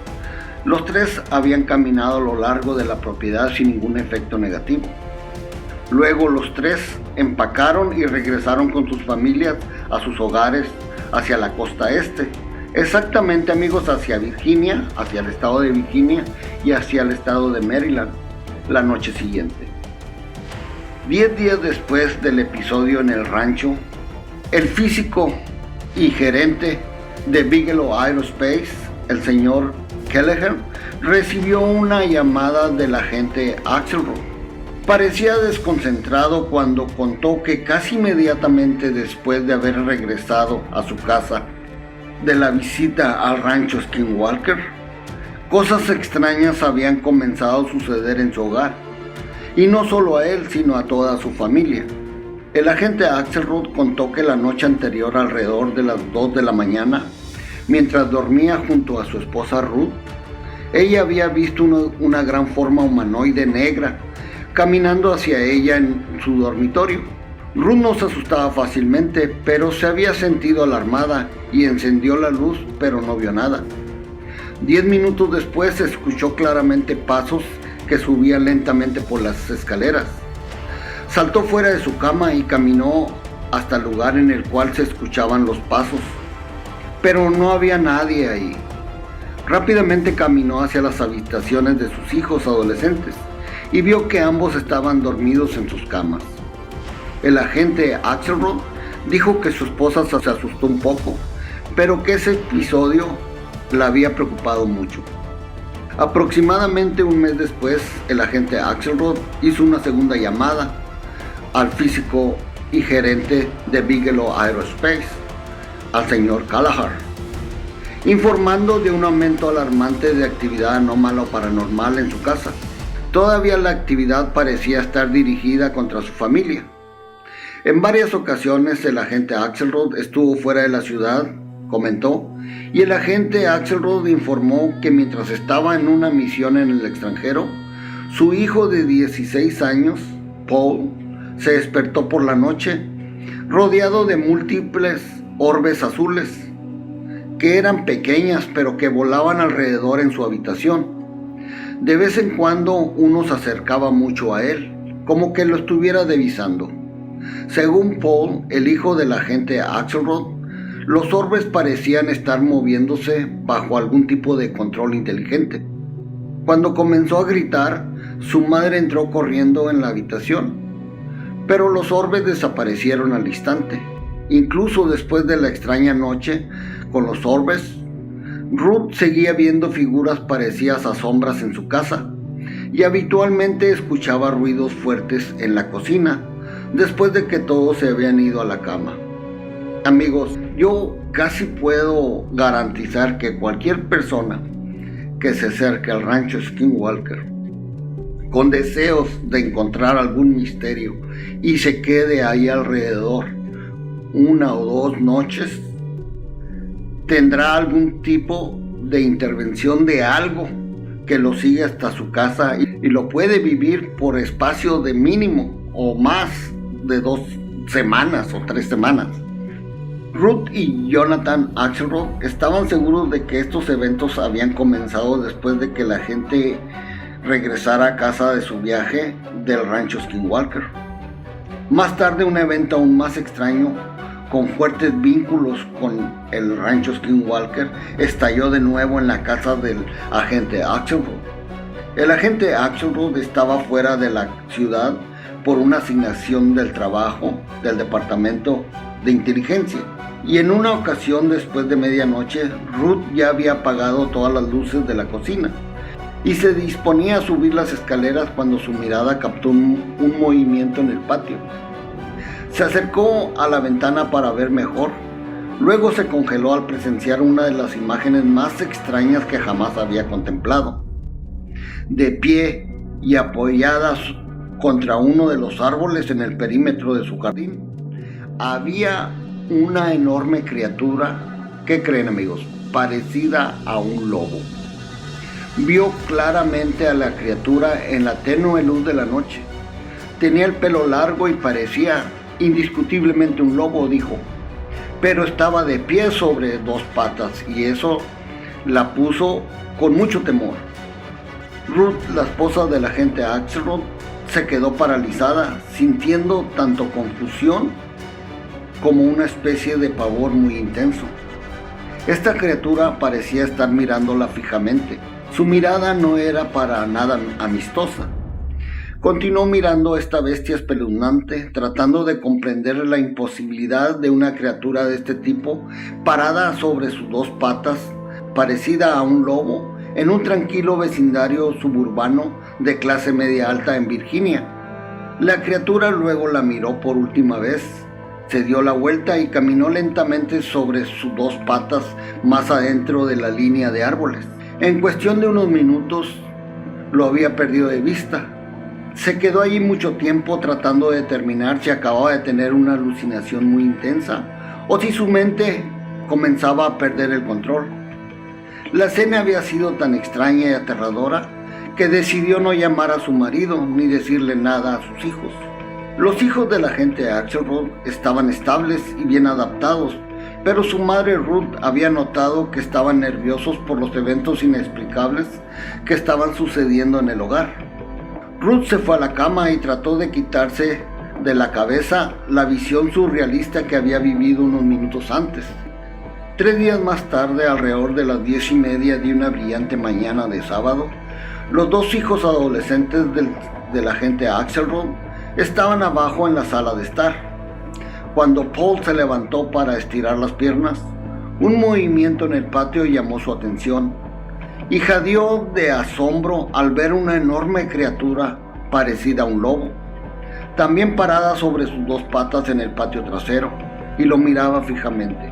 [SPEAKER 2] Los tres habían caminado a lo largo de la propiedad sin ningún efecto negativo. Luego los tres empacaron y regresaron con sus familias a sus hogares hacia la costa este. Exactamente, amigos, hacia Virginia, hacia el estado de Virginia y hacia el estado de Maryland la noche siguiente. 10 días después del episodio en el rancho, el físico y gerente de Bigelow Aerospace, el señor Kelleher, recibió una llamada del agente Axelrod. Parecía desconcentrado cuando contó que casi inmediatamente después de haber regresado a su casa de la visita al rancho Skinwalker, cosas extrañas habían comenzado a suceder en su hogar, y no solo a él, sino a toda su familia. El agente Axelrod contó que la noche anterior, alrededor de las 2 de la mañana, mientras dormía junto a su esposa Ruth, ella había visto una gran forma humanoide negra caminando hacia ella en su dormitorio. Ruth no se asustaba fácilmente, pero se había sentido alarmada y encendió la luz, pero no vio nada. 10 minutos después se escuchó claramente pasos que subían lentamente por las escaleras. Saltó fuera de su cama y caminó hasta el lugar en el cual se escuchaban los pasos, pero no había nadie ahí. Rápidamente caminó hacia las habitaciones de sus hijos adolescentes y vio que ambos estaban dormidos en sus camas. El agente Axelrod Dijo que su esposa se asustó un poco, pero que ese episodio la había preocupado mucho. Aproximadamente un mes después, el agente Axelrod hizo una segunda llamada al físico y gerente de Bigelow Aerospace, al señor Callagher, informando de un aumento alarmante de actividad anómala o paranormal en su casa. Todavía la actividad parecía estar dirigida contra su familia. En varias ocasiones el agente Axelrod estuvo fuera de la ciudad, comentó, y el agente Axelrod informó que mientras estaba en una misión en el extranjero, su hijo de 16 años, Paul, se despertó por la noche, rodeado de múltiples orbes azules, que eran pequeñas pero que volaban alrededor en su habitación. De vez en cuando uno se acercaba mucho a él, como que lo estuviera divisando. Según Paul, el hijo del agente Axelrod, los orbes parecían estar moviéndose bajo algún tipo de control inteligente. Cuando comenzó a gritar, su madre entró corriendo en la habitación, pero los orbes desaparecieron al instante. Incluso después de la extraña noche con los orbes, Ruth seguía viendo figuras parecidas a sombras en su casa y habitualmente escuchaba ruidos fuertes en la cocina después de que todos se habían ido a la cama. Amigos, yo casi puedo garantizar que cualquier persona que se acerque al rancho Skinwalker con deseos de encontrar algún misterio y se quede ahí alrededor 1 o 2 noches, tendrá algún tipo de intervención de algo que lo sigue hasta su casa y lo puede vivir por espacio de mínimo o más de 2 semanas o 3 semanas. Ruth y Jonathan Axelrod estaban seguros de que estos eventos habían comenzado después de que la gente regresara a casa de su viaje del rancho Skinwalker. Más tarde, un evento aún más extraño, con fuertes vínculos con el rancho Skinwalker, estalló de nuevo en la casa del agente Axelrod. El agente Axelrod estaba fuera de la ciudad por una asignación del trabajo del departamento de inteligencia. Y en una ocasión después de medianoche, Ruth ya había apagado todas las luces de la cocina y se disponía a subir las escaleras cuando su mirada captó un movimiento en el patio. Se acercó a la ventana para ver mejor, luego se congeló al presenciar una de las imágenes más extrañas que jamás había contemplado. De pie y apoyadas contra uno de los árboles en el perímetro de su jardín, había una enorme criatura, ¿qué creen, amigos? Parecida a un lobo. Vio claramente a la criatura en la tenue luz de la noche. Tenía el pelo largo y parecía indiscutiblemente un lobo, dijo, pero estaba de pie sobre 2 patas y eso la puso con mucho temor. Ruth, la esposa del agente Axelrod, se quedó paralizada, sintiendo tanto confusión como una especie de pavor muy intenso. Esta criatura parecía estar mirándola fijamente. Su mirada no era para nada amistosa. Continuó mirando a esta bestia espeluznante, tratando de comprender la imposibilidad de una criatura de este tipo parada sobre sus 2 patas, parecida a un lobo, en un tranquilo vecindario suburbano de clase media alta en Virginia. La criatura luego la miró por última vez, se dio la vuelta y caminó lentamente sobre sus 2 patas más adentro de la línea de árboles. En cuestión de unos minutos lo había perdido de vista. Se quedó allí mucho tiempo tratando de determinar si acababa de tener una alucinación muy intensa o si su mente comenzaba a perder el control. La escena había sido tan extraña y aterradora que decidió no llamar a su marido ni decirle nada a sus hijos. Los hijos del agente Axelrod estaban estables y bien adaptados, pero su madre Ruth había notado que estaban nerviosos por los eventos inexplicables que estaban sucediendo en el hogar. Ruth se fue a la cama y trató de quitarse de la cabeza la visión surrealista que había vivido unos minutos antes. 3 días más tarde, alrededor de las 10:30 de una brillante mañana de sábado, los 2 hijos adolescentes del agente Axelrod estaban abajo en la sala de estar. Cuando Paul se levantó para estirar las piernas, un movimiento en el patio llamó su atención y jadeó de asombro al ver una enorme criatura parecida a un lobo, también parada sobre sus dos patas en el patio trasero, y lo miraba fijamente.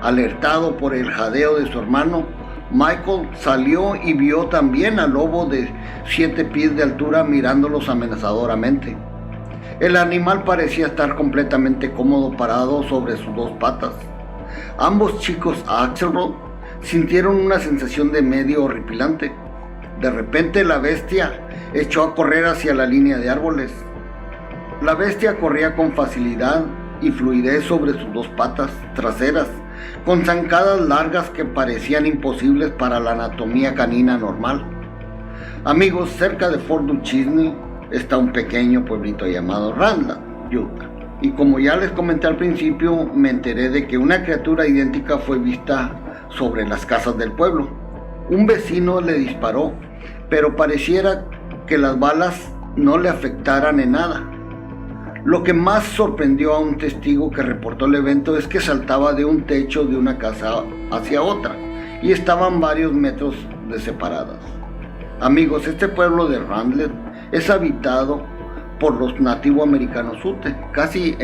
[SPEAKER 2] Alertado por el jadeo de su hermano, Michael salió y vio también al lobo de 7 pies de altura mirándolos amenazadoramente. El animal parecía estar completamente cómodo parado sobre sus dos patas. Ambos chicos Axelrod sintieron una sensación de medio horripilante. De repente la bestia echó a correr hacia la línea de árboles. La bestia corría con facilidad y fluidez sobre sus dos patas traseras, con zancadas largas que parecían imposibles para la anatomía canina normal. Amigos, cerca de Fort Duchesne está un pequeño pueblito llamado Randall, Utah. Y como ya les comenté al principio, me enteré de que una criatura idéntica fue vista sobre las casas del pueblo. Un vecino le disparó, pero pareciera que las balas no le afectaran en nada. Lo que más sorprendió a un testigo que reportó el evento es que saltaba de un techo de una casa hacia otra y estaban varios metros de separadas. Amigos, este pueblo de Randall es habitado por los nativos americanos Ute. Casi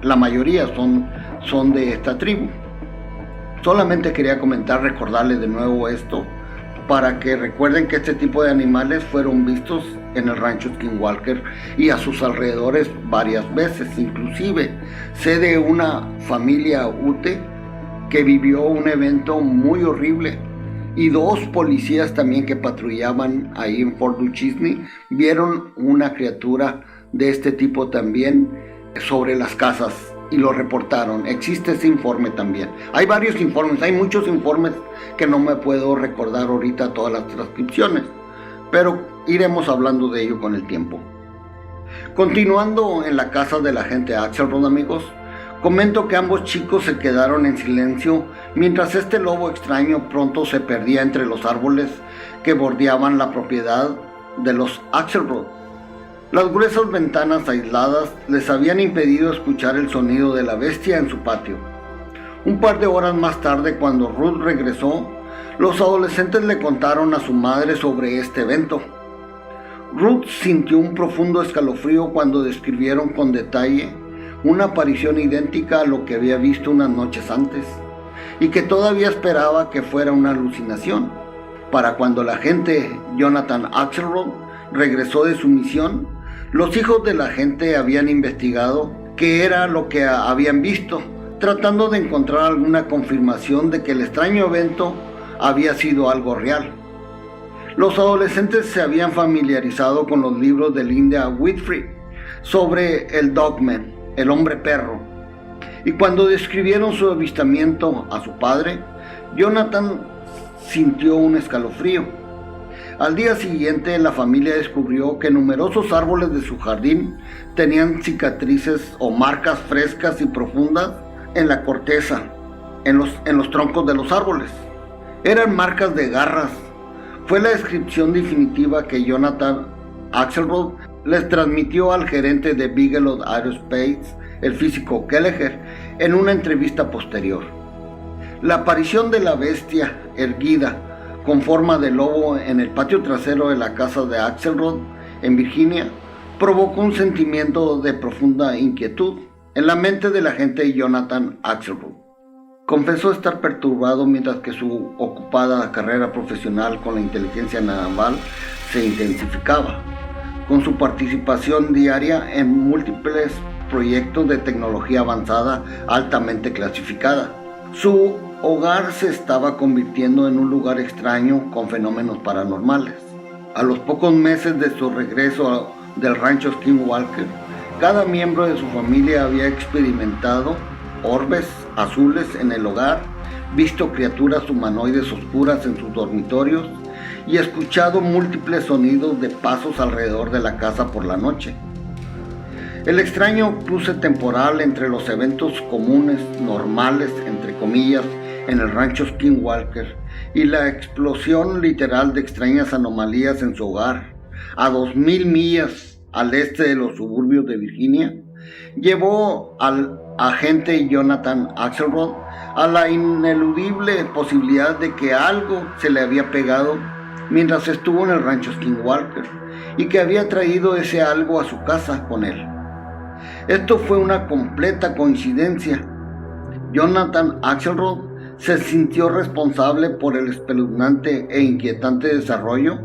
[SPEAKER 2] la mayoría son de esta tribu. Solamente quería recordarles de nuevo esto, para que recuerden que este tipo de animales fueron vistos en el rancho Skinwalker y a sus alrededores varias veces. Inclusive sé de una familia Ute que vivió un evento muy horrible, y 2 policías también que patrullaban ahí en Fort Duchesne vieron una criatura de este tipo también sobre las casas y lo reportaron. Existe ese informe también. Hay varios informes, hay muchos informes que no me puedo recordar ahorita todas las transcripciones, pero iremos hablando de ello con el tiempo. Continuando en la casa del agente Axelrod, amigos, comento que ambos chicos se quedaron en silencio mientras este lobo extraño pronto se perdía entre los árboles que bordeaban la propiedad de los Axelrod. Las gruesas ventanas aisladas les habían impedido escuchar el sonido de la bestia en su patio. Un par de horas más tarde, cuando Ruth regresó, los adolescentes le contaron a su madre sobre este evento. Ruth sintió un profundo escalofrío cuando describieron con detalle una aparición idéntica a lo que había visto unas noches antes, y que todavía esperaba que fuera una alucinación. Para cuando el agente Jonathan Axelrod regresó de su misión, los hijos del agente habían investigado qué era lo que habían visto, tratando de encontrar alguna confirmación de que el extraño evento había sido algo real. Los adolescentes se habían familiarizado con los libros de Linda Whitfried sobre el Dogman, el hombre perro, y cuando describieron su avistamiento a su padre, Jonathan sintió un escalofrío. Al día siguiente, la familia descubrió que numerosos árboles de su jardín tenían cicatrices o marcas frescas y profundas en la corteza, en los troncos de los árboles. Eran marcas de garras. Fue la descripción definitiva que Jonathan Axelrod les transmitió al gerente de Bigelow Aerospace, el físico Kelleher, en una entrevista posterior. La aparición de la bestia erguida con forma de lobo en el patio trasero de la casa de Axelrod en Virginia provocó un sentimiento de profunda inquietud en la mente del agente Jonathan Axelrod. Confesó estar perturbado mientras que su ocupada carrera profesional con la inteligencia naval se intensificaba, con su participación diaria en múltiples proyectos de tecnología avanzada altamente clasificada. Su hogar se estaba convirtiendo en un lugar extraño con fenómenos paranormales. A los pocos meses de su regreso del rancho Skinwalker, cada miembro de su familia había experimentado orbes azules en el hogar, visto criaturas humanoides oscuras en sus dormitorios y escuchado múltiples sonidos de pasos alrededor de la casa por la noche. El extraño cruce temporal entre los eventos comunes, normales, entre comillas, en el rancho Skinwalker y la explosión literal de extrañas anomalías en su hogar, a 2000 millas al este de los suburbios de Virginia, llevó al agente Jonathan Axelrod a la ineludible posibilidad de que algo se le había pegado mientras estuvo en el rancho Skinwalker y que había traído ese algo a su casa con él. Esto fue una completa coincidencia. Jonathan Axelrod se sintió responsable por el espeluznante e inquietante desarrollo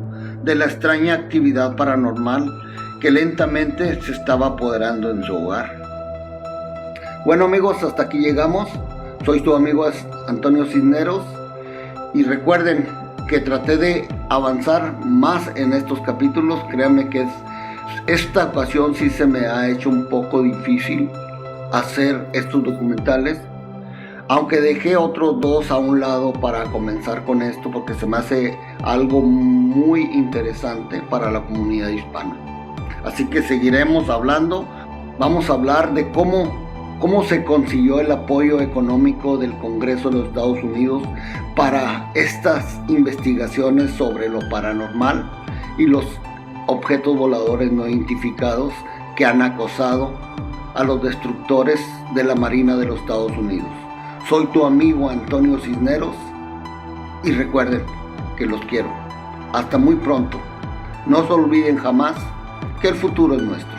[SPEAKER 2] de la extraña actividad paranormal que lentamente se estaba apoderando en su hogar. Bueno amigos, hasta aquí llegamos. Soy tu amigo Antonio Cisneros y recuerden que traté de avanzar más en estos capítulos. Créanme que esta ocasión sí se me ha hecho un poco difícil hacer estos documentales, aunque dejé otros dos a un lado para comenzar con esto porque se me hace algo muy interesante para la comunidad hispana. Así que seguiremos hablando. Vamos a hablar de cómo se consiguió el apoyo económico del Congreso de los Estados Unidos para estas investigaciones sobre lo paranormal y los objetos voladores no identificados que han acosado a los destructores de la Marina de los Estados Unidos. Soy tu amigo Antonio Cisneros y recuerden que los quiero. Hasta muy pronto. No se olviden jamás que el futuro es nuestro.